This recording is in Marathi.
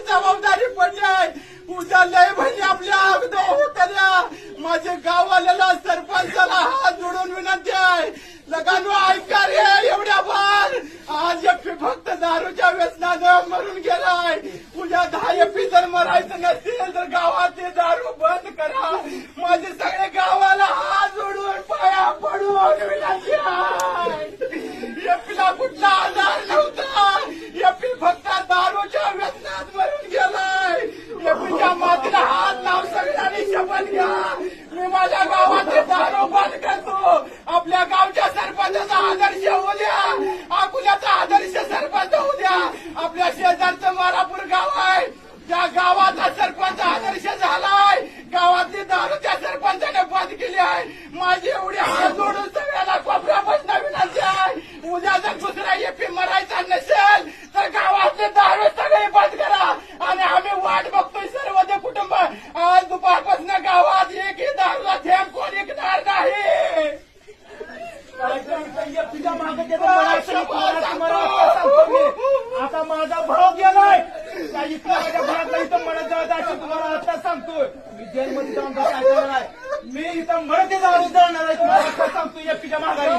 जबाबदारी पडली आहे. उद्या लय म्हणजे आपल्या अगदी होत्या माझे गाववाल्याला सरपंचाला हात जोडून विनंती आहे. लगानो ऐका रे एवढ्या बार आज एपी फक्त दारूच्या व्यसनानं मरून गेलाय. उद्या 10 एपी जर मरायचं नसेल तर गावात ते दारू बंद करा. माझे सगळे गावाला हात जोडून पाया पडून विनंती आहे. एपीला कुठला आजार नव्हता. एपी फक्त दारूच्या व्यसनात मरून गेलाय. एपीच्या मातीला हात लावून सगळ्यांनी शपथ घ्या. मी माझ्या गावाचे दारू बंद करतो. आपल्या गावच्या सरपंचाचा आदर्श होऊ द्या. अकोल्याचा आदर्श सरपंच होऊ द्या. आपल्या शेजारचं मारापूर गाव आहे त्या गावाचा सरपंच आदर्श झालाय. गावातली दारू त्या सरपंचाने बंद केली आहे. माझी एवढी हात जोडून सगळ्याला कोपऱ्यापासून विनंती आहे. उद्या जर दुसरा एपी मरायचा नसेल तर गावातले दारू सगळे बंद करा. आणि आम्ही वाट बघतोय सर्व ते कुटुंब. आज दुपारपासून गावात एकही दारूला थेंब कोण विकणार नाही. तुझ्या मागे आता माझा भाव गेलाय. माझ्या भावाला इथं म्हणत जायचं तुम्हाला आता सांगतोय. मी जेलमध्ये जाऊन काय करणार आहे. मी इथं म्हणते दारू जाणार आहे. तुम्हाला सांगतो एपीच्या माघारी